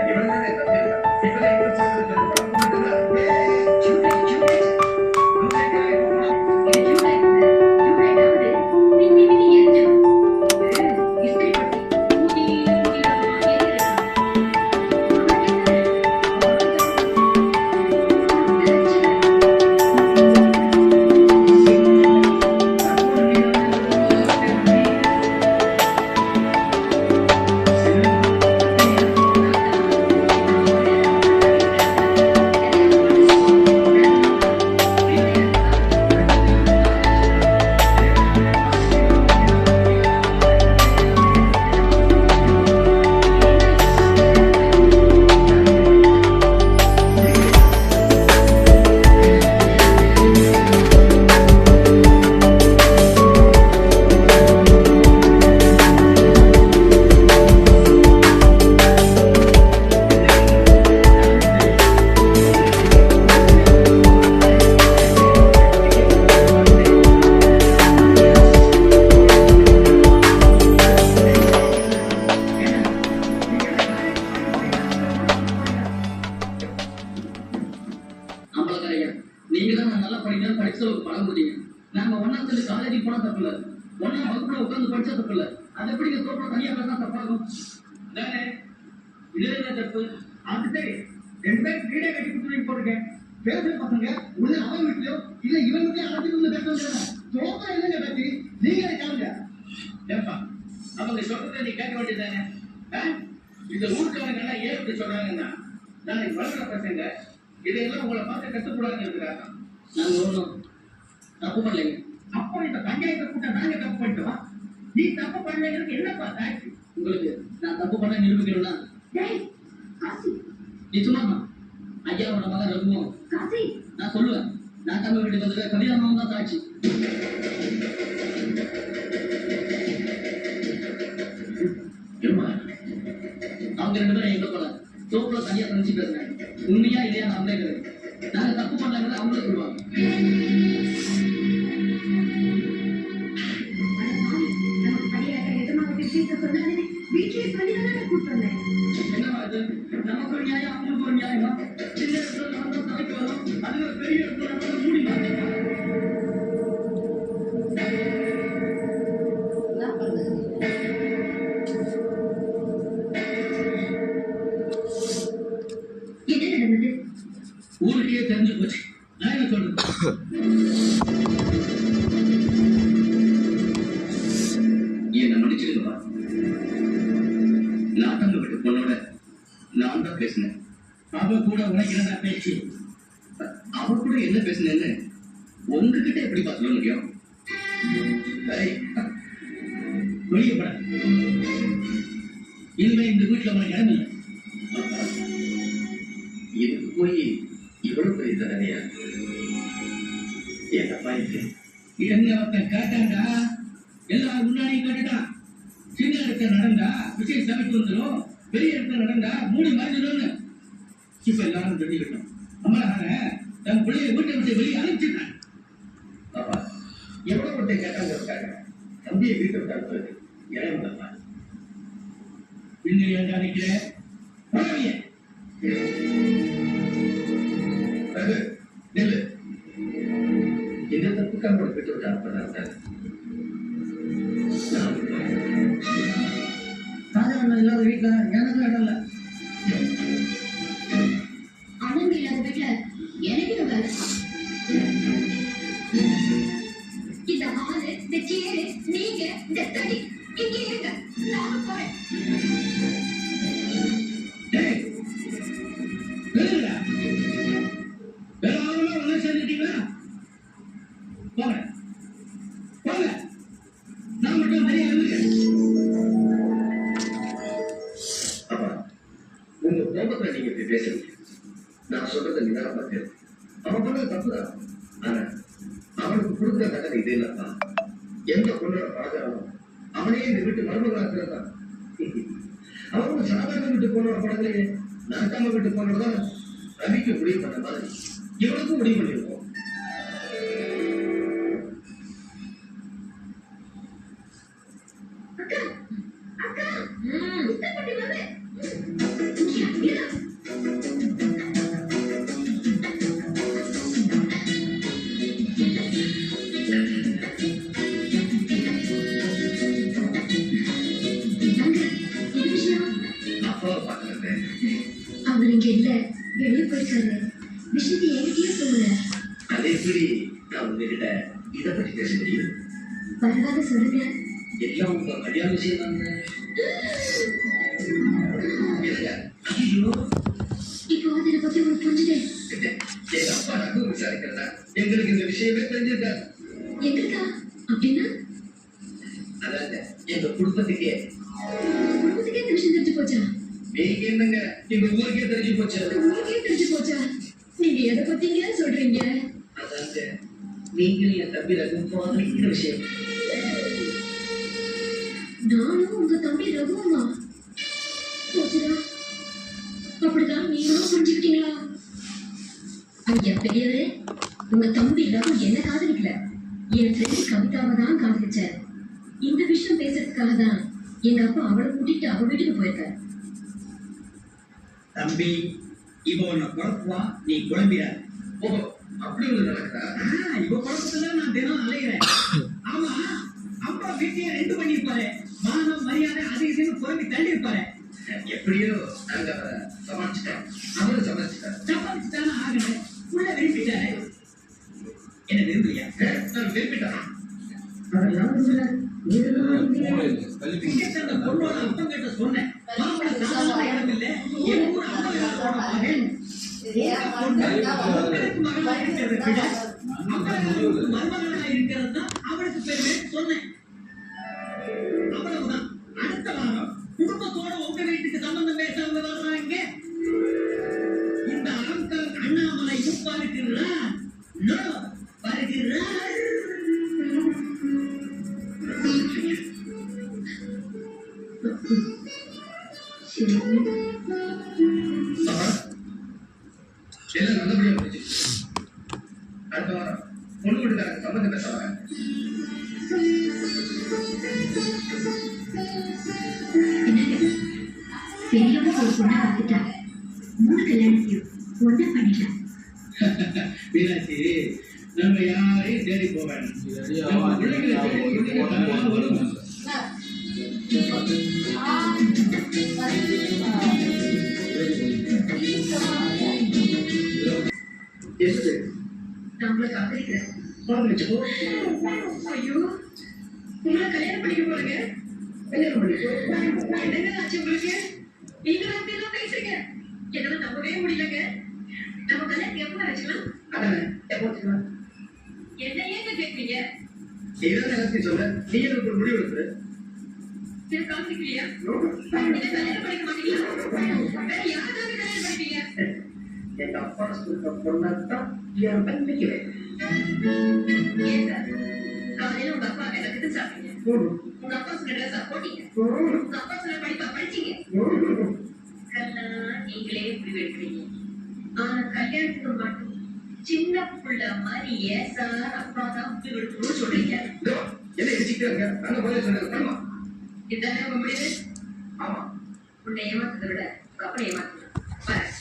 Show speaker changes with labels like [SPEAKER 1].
[SPEAKER 1] இவன் தானே தம்பி இவனை எங்க போட்டு நீங்க தான் நல்லா படிக்கணும் படிச்சவங்க பழம் கொடுத்தீங்க. நாங்க ஒன்னாத்துல காலேஜ் போனா தப்பு இல்ல, ஒன்னா வகுப்புல உட்காந்து படிச்சா தப்பு இல்ல. அது எப்படி தோற்றம் தனியா தான் தப்பாகும் தானே? இதுல என்ன தப்பு? அது சரி, 2 பேர் வீடே கட்டி கொடுத்து போட்டுருக்கேன். பேசுற பசங்க உள்ள அவன் வீட்லயோ இல்ல இவன் வீட்லயோ அழைச்சிட்டு பேசுறாங்க. தோற்றம் இல்லைங்க பத்தி நீங்களே கேளுங்க. ஏப்பா அவங்க சொல்றதை நீ கேட்க வேண்டியதானே? இந்த ஊருக்காரங்க ஏன் இப்படி சொல்றாங்கன்னா நாளைக்கு வளர்ற பசங்க இதையெல்லாம் உங்களை பார்த்து கத்துக்கூடாதுன்னு இருக்கிறாங்க. நாங்க ஒன்றும் தப்பு பண்ணலைங்க. அப்போ இந்த பஞ்சாயத்தை கூட்டம் நாங்க தப்பு பண்ணிட்டோம். நீ தப்பு பண்ணலைங்கிறது என்னப்பா சாட்சி? உங்களுக்கு நான் தப்பு பண்ண நிரூபிக்கணும்னா நீ சும்மா ஐயாவோட மகன் ரகுவும் நான் சொல்லுவேன். நான் தமிழ் வீட்டுக்கு வந்து கவிதாமாவும் தான் சாட்சி. அவங்க 2 பேரும் எங்க போல தோப்புல தனியா தனிச்சு பேசுறேன். உண்மையா இல்லையா நம்மளே கிடையாது. நாங்க தப்பு பண்ணாங்க அவங்களே சொல்லுவாங்க. என்னவா இது? நமக்கு ஒரு நியாயம் அவங்களுக்கு ஒரு நியாயமா? சின்ன இடத்துல நடந்தா தலைக்கு வரும், அது ஒரு பெரிய இடத்துல நடந்தா மூடிவாங்க. ஊருக்கே தெரிஞ்சு போச்சு. நான் என்ன சொல்றது? என்ன மன்னிச்சிருக்கா? நான் தங்க விட்டு பொண்ணோட நான் தான் பேசினேன். அவ கூட உனக்கு என்ன பேச்சு? அவ கூட என்ன பேசினேன்னு உங்ககிட்ட எப்படி சொல்ல முடியும்? வெளியே பட இனிமே இந்த வீட்டுல உனக்கு இடம் இல்லை. இதுக்கு போய் இவ்வளவு பெரிய தடவையா? என்னப்பா இது? என்ன ஒருத்தன் கேட்டாண்டா எல்லாரும் முன்னாடி கேட்டுட்டான். சின்ன இடத்துல நடந்தா விஷயம் சமைச்சு வந்துடும், பெரிய இடத்துல நடந்தா மூடி மறைஞ்சிடும்னு இப்ப எல்லாரும் தெரிஞ்சுக்கிட்டோம். அம்மனாக தன் பிள்ளைய வீட்டை விட்டு வெளியே அனுப்பிச்சிட்டான். பாப்பா எவ்வளவு ஒருத்தன் கேட்டாங்க இருக்காங்க. தம்பியை வீட்டை விட்டு அனுப்புறது இடம் இல்லப்பா. பின்னணி ஏண்டா நிக்கிறேன்? நெல்லு இந்த தப்புக்காக ஒரு பெற்றோர் அனுப்புறாங்க. சாதாரண இல்லாத வீட்டுல எனக்கு இடம் இல்ல.
[SPEAKER 2] அவங்க இல்லாத வீட்டுல எனக்கு வேலை. இந்த ஹாலு, இந்த சேரு, நீங்க, இந்த தடி இங்கே இருங்க. நான் போறேன்.
[SPEAKER 1] நான் சொல்றதை நிதானம் பார்த்தேன். அவன் பண்ணது தப்புதான். ஆனா அவனுக்கு கொடுக்குற தண்டனை இது இல்லப்பா. எந்த பொண்ணோட பழகிறானோ அவனே இந்த வீட்டு மருமகளாக்குறதான். அவனும் சாதாரண வீட்டு பொண்ணோட படங்களே நடக்காம வீட்டு பொண்ணோட ரவிக்கு முடிவு பண்ண மாதிரி இவனுக்கும் முடிவு பண்ணிருக்கோம்.
[SPEAKER 2] அக்கா அக்கா
[SPEAKER 1] அப்பாவை பார்த்து வந்தேன்.
[SPEAKER 2] அவர் இங்க இல்ல, வெளியே போயிருக்காரு. விஷயத்தை என்கிட்டயே சொல்லுங்க.
[SPEAKER 1] அது எப்படி நான் உங்ககிட்ட இதை பற்றி பேச முடியும்?
[SPEAKER 2] பரவாயில்ல, சொல்லுங்க.
[SPEAKER 1] எல்லாம் உங்க கல்யாண விஷயம் தாங்க. ஐயோ,
[SPEAKER 2] இப்போ அதை பத்தி உங்களுக்கு புரிஞ்சுட்டேன்.
[SPEAKER 1] எங்க அப்பா ரகு விசாரிக்கிறதா எங்களுக்கு இந்த விஷயமே தெரிஞ்சிருக்காரு.
[SPEAKER 2] எங்களுக்கா? அப்படின்னா
[SPEAKER 1] அதாங்க எங்க குடும்பத்துக்கே
[SPEAKER 2] குடும்பத்துக்கே இந்த விஷயம் தெரிஞ்சு போச்சா?
[SPEAKER 1] நீங்க என்னங்க எங்க ஊருக்கே தெரிஞ்சு போச்சு.
[SPEAKER 2] ஊருக்கே தெரிஞ்சு போச்சா? நீங்க எதை பத்திங்க சொல்றீங்க?
[SPEAKER 1] அதாங்க நீங்கள் என் தம்பி ரகு போகிற விஷயம்.
[SPEAKER 2] நானும் உங்க தம்பி ரகுமா? போச்சுடா. அப்படிதான் நீங்களும் புரிஞ்சுக்கிட்டீங்களா? ஐயா பெரியவரே, உங்க தம்பி ரகு என்ன காதலிக்கல, என் ஃப்ரெண்டு கவிதாவை தான் காதலிச்சார். இந்த விஷயம் பேசுறதுக்காக தான் எங்க அப்பா அவளை கூட்டிட்டு அவ வீட்டுக்கு போயிருக்காரு.
[SPEAKER 3] தம்பி, இப்போ உன்னை குழப்பா, நீ குழம்பிட.
[SPEAKER 1] ஓ, அப்படி ஒண்ணு நடக்குதா?
[SPEAKER 3] இப்போ குழப்பத்துல நான் தினம் அலைகிறேன். ஆமா, அப்பா வீட்டையே 2 பண்ணிருப்பாரு. மானம் மரியாதை அது இதுன்னு குழம்பி தள்ளி இருப்பாரு.
[SPEAKER 1] எப்படியோ நாங்க அவரை சமாளிச்சுட்டோம். அவரும் சமாளிச்சுட்டாரு.
[SPEAKER 3] சப்பாத்திட்டான ஆகணும். உள்ள விரும்பிட்டாரு. என்ன விரும்பலையா?
[SPEAKER 1] நான் விரும்பிட்டேன்.
[SPEAKER 3] அந்த பொண்ணோட அப்பன் கிட்ட சொன்னேன். மாப்பிள்ளை சாதாரண இடம் இல்லை. என் ஊர் அம்மையாரோட மகன். உங்களுக்கு மகளா இருக்கிறதை விட அம்மையாருக்கு மருமகளா இருக்கிறது தான் அவளுக்கு பெருமை சொன்னேன். அவ்வளவுதான். அடுத்த வாரம் குடும்பத்தோட உங்க வீட்டுக்கு சம்பந்தம் பேச அவங்க வர்றாங்க. இந்த அலங்கார் அண்ணாமலை வருகிறார். நோ, வருகிறார்.
[SPEAKER 1] எல்லாம் நல்லபடியா முடிஞ்சு. அடுத்த வாரம் பொண்ணு வீட்டுக்காரங்க சம்பந்தம் பேச வரேன்.
[SPEAKER 2] பெரியவங்க ஒரு பொண்ணை பார்த்துட்டா 3 கல்யாணத்தையும் ஒண்ணா பண்ணிடலாம்.
[SPEAKER 1] மீனாட்சி, நம்ம யாரையும் தேடி போக வேண்டாம். நம்ம பிள்ளைகளை தேடி பிள்ளைங்க தானா வரும். எது?
[SPEAKER 2] நான் உங்களை காதலிக்கிறேன்.
[SPEAKER 1] காதலிச்சுக்கோ.
[SPEAKER 2] ஐயோ, உங்களை கல்யாணம் பண்ணிக்க போறீங்க?
[SPEAKER 1] கல்யாணம் பண்ணிக்கோ.
[SPEAKER 2] என்னங்க ஆச்சு உங்களுக்கு? நீங்களும் அப்படி எல்லாம் பேசுறீங்க. என்னால நம்பவே முடியலங்க. நம்ம கல்யாணம் எப்போ வச்சுக்கலாம்?
[SPEAKER 1] அதானே, எப்போ வச்சுக்கலாம்?
[SPEAKER 2] என்ன ஏங்க கேட்பீங்க?
[SPEAKER 1] நீதான் எல்லாத்தையும் சொல்ல. நீ எனக்கு ஒரு முடிவு எடுத்து.
[SPEAKER 2] சரி, காதலிக்கலையா? நீங்க கல்யாணம் பண்ணிக்க மாட்டீங்களா? வேற யாருக்காக கல்யாணம் பண்ணிப்பீங்க?
[SPEAKER 1] எங்க அப்பா சொல்ற பொண்ணத்தான் என் பண்ணிக்குவேன்.
[SPEAKER 2] ஏங்க, காலையில உங்க அப்பா எனக்கு சாப்பிட்டீங்க. உங்க அப்பா சொன்ன ட்ரெஸ்ஸா போட்டீங்க. உங்க அப்பா சொன்ன படிப்பா படிச்சீங்க. கல்யாணம் நீங்களே முடிவு எடுக்கிறீங்க. ஆனா கல்யாணத்துக்கு மட்டும் சின்ன புள்ள மாதிரி ஏசார் அப்பா தான் முடிவு எடுக்கணும்னு சொல்றீங்க.
[SPEAKER 1] என்ன யோசிக்கிட்டே இருக்க? நாங்க போல சொன்னது பண்ணுமா?
[SPEAKER 2] இதுதானே உங்க முடிவு?
[SPEAKER 1] ஆமா.
[SPEAKER 2] உன்னை ஏமாத்ததை விட உங்க அப்பனை ஏமாத்தலாம்.